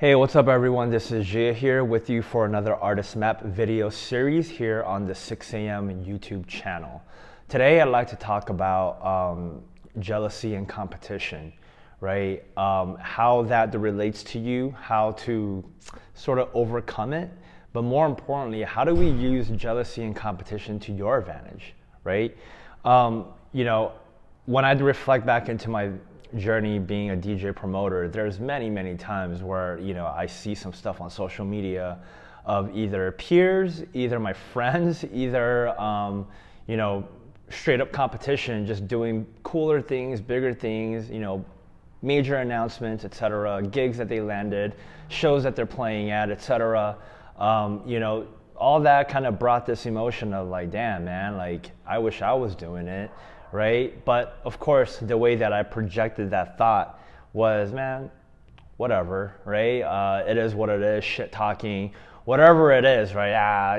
Hey, what's up everyone? This is Jia here with you for another Artist Map video series here on the 6 a.m. YouTube channel. Today I'd like to talk about jealousy and competition, right? How that relates to you, how to sort of overcome it, but more importantly, how do we use jealousy and competition to your advantage, right? When I reflect back into my journey being a DJ promoter, there's many times where I see some stuff on social media of either peers, either my friends, either straight up competition, just doing cooler things, bigger things, major announcements, etc., gigs that they landed, shows that they're playing at, etc. All that kind of brought this emotion of like, damn man, like I wish I was doing it. Right? But of course, the way that I projected that thought was, man, whatever, right? It is what it is, shit talking, whatever it is, right?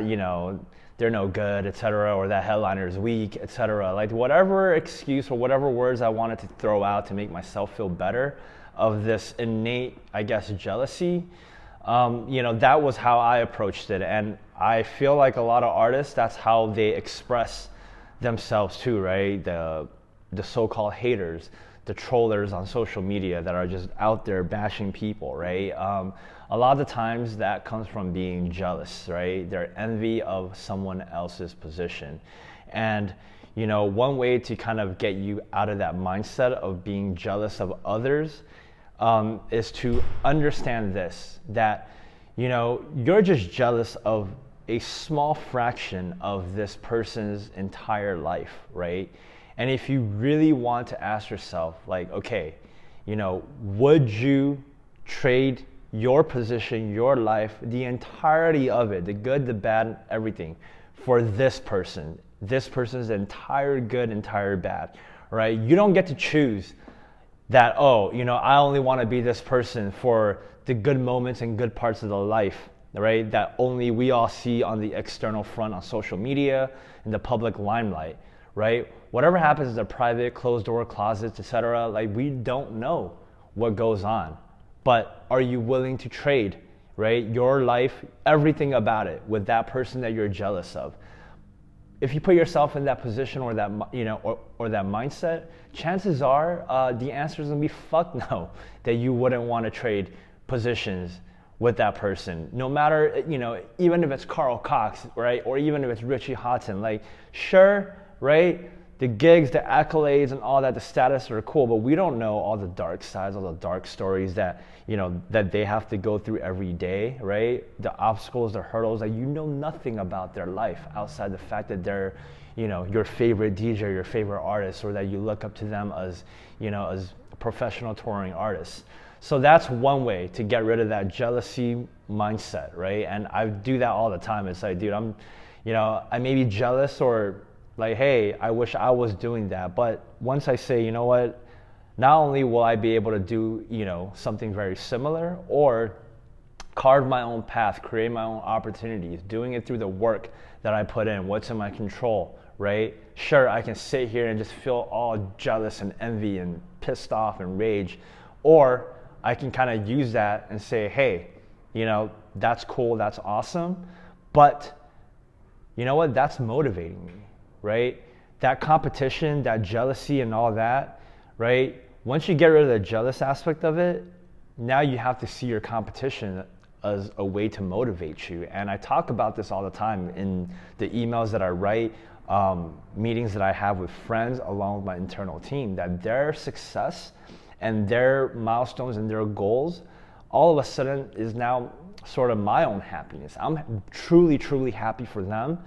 They're no good, etc., or that headliner is weak, etc. Like whatever excuse or whatever words I wanted to throw out to make myself feel better of this innate, I guess, jealousy, that was how I approached it. And I feel like a lot of artists, that's how they express themselves too, right? The so-called haters, the trollers on social media that are just out there bashing people, right? A lot of the times that comes from being jealous, right? Their envy of someone else's position. And one way to kind of get you out of that mindset of being jealous of others is to understand this, that you're just jealous of a small fraction of this person's entire life, right? And if you really want to ask yourself, like, okay, would you trade your position, your life, the entirety of it, the good, the bad, everything, for this person, this person's entire good, entire bad, right? You don't get to choose that, I only want to be this person for the good moments and good parts of the life, right? That only we all see on the external front on social media, in the public limelight, right? Whatever happens in the private, closed door closets, etc., like we don't know what goes on. But are you willing to trade, right? Your life, everything about it, with that person that you're jealous of? If you put yourself in that position or that or that mindset, chances are the answer is gonna be fuck no, that you wouldn't want to trade positions with that person, no matter, even if it's Carl Cox, right? Or even if it's Richie Houghton, like, sure, right? The gigs, the accolades and all that, the status are cool, but we don't know all the dark sides, all the dark stories that, that they have to go through every day, right? The obstacles, the hurdles, like nothing about their life outside the fact that they're, your favorite DJ, your favorite artist, or that you look up to them as, as professional touring artists. So that's one way to get rid of that jealousy mindset, right? And I do that all the time. It's like, dude, I may be jealous or like, hey, I wish I was doing that. But once I say, you know what, not only will I be able to do, something very similar or carve my own path, create my own opportunities, doing it through the work that I put in, what's in my control, right? Sure, I can sit here and just feel all jealous and envy and pissed off and rage, or I can kind of use that and say, hey, that's cool, that's awesome, but you know what, that's motivating me, right? That competition, that jealousy and all that, right? Once you get rid of the jealous aspect of it, now you have to see your competition as a way to motivate you. And I talk about this all the time in the emails that I write, meetings that I have with friends along with my internal team, that their success and their milestones and their goals all of a sudden is now sort of my own happiness. I'm truly happy for them.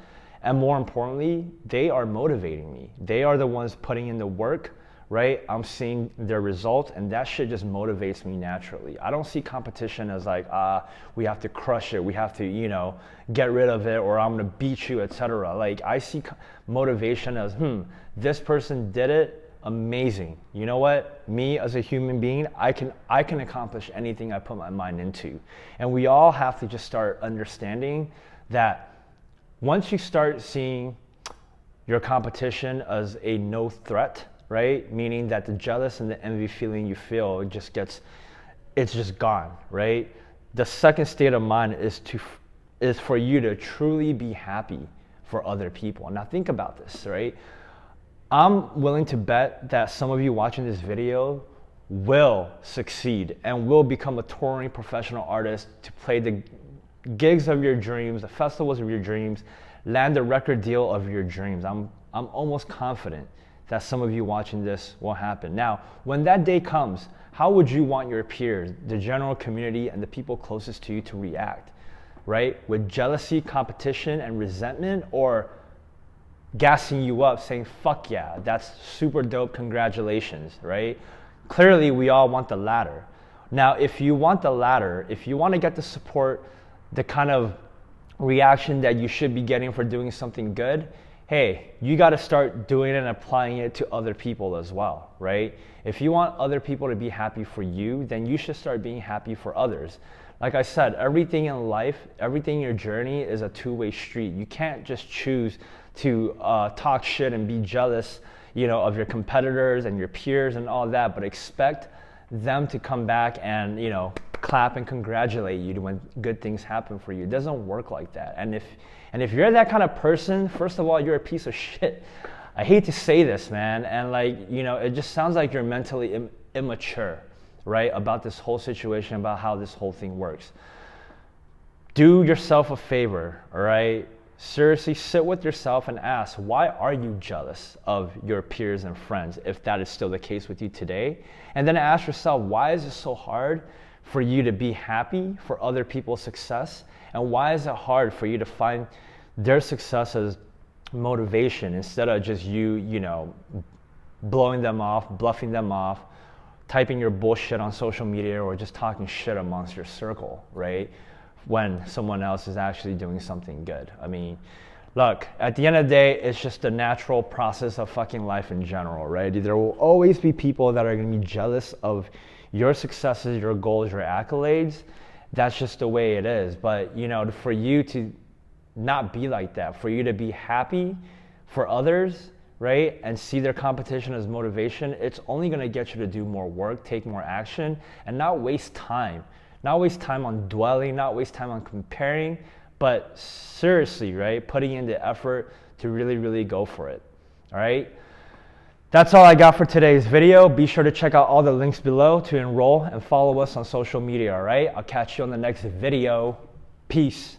And more importantly, they are motivating me. They are the ones putting in the work, right? I'm seeing their results, and that shit just motivates me naturally. I don't see competition as like, we have to crush it, we have to, get rid of it, or I'm gonna beat you, etc. Like I see motivation as, this person did it, amazing. You know what? Me as a human being, I can accomplish anything I put my mind into. And we all have to just start understanding that once you start seeing your competition as a no threat, right? Meaning that the jealous and the envy feeling you feel, it's just gone, right? the second state of mind is for you to truly be happy for other people. Now think about this, right? I'm willing to bet that some of you watching this video will succeed and will become a touring professional artist to play the gigs of your dreams, the festivals of your dreams, land the record deal of your dreams. I'm almost confident that some of you watching this will happen. Now, when that day comes, how would you want your peers, the general community, and the people closest to you to react, right? With jealousy, competition, and resentment, or gassing you up, saying, fuck yeah, that's super dope, congratulations, right? Clearly, we all want the latter. Now, if you want the latter, if you want to get the support, the kind of reaction that you should be getting for doing something good, hey, you got to start doing it and applying it to other people as well, right? If you want other people to be happy for you, then you should start being happy for others. Like I said, everything in life, everything in your journey is a two-way street. You can't just choose to talk shit and be jealous, of your competitors and your peers and all that, but expect them to come back and, clap and congratulate you when good things happen for you. It doesn't work like that. And if you're that kind of person, first of all, you're a piece of shit. I hate to say this, man. And it just sounds like you're mentally immature, right? About this whole situation, about how this whole thing works. Do yourself a favor, all right? Seriously, sit with yourself and ask, why are you jealous of your peers and friends, if that is still the case with you today? And then ask yourself, why is it so hard for you to be happy for other people's success? And why is it hard for you to find their success as motivation instead of just you blowing them off, bluffing them off, typing your bullshit on social media, or just talking shit amongst your circle, right? When someone else is actually doing something good. I mean, look, at the end of the day, it's just the natural process of fucking life in general, right? There will always be people that are gonna be jealous of your successes, your goals, your accolades. That's just the way it is. But, for you to not be like that, for you to be happy for others, right? And see their competition as motivation, it's only gonna get you to do more work, take more action, and not waste time. Not waste time on dwelling, not waste time on comparing, but seriously, right? Putting in the effort to really, really go for it, all right? That's all I got for today's video. Be sure to check out all the links below to enroll and follow us on social media, all right? I'll catch you on the next video. Peace.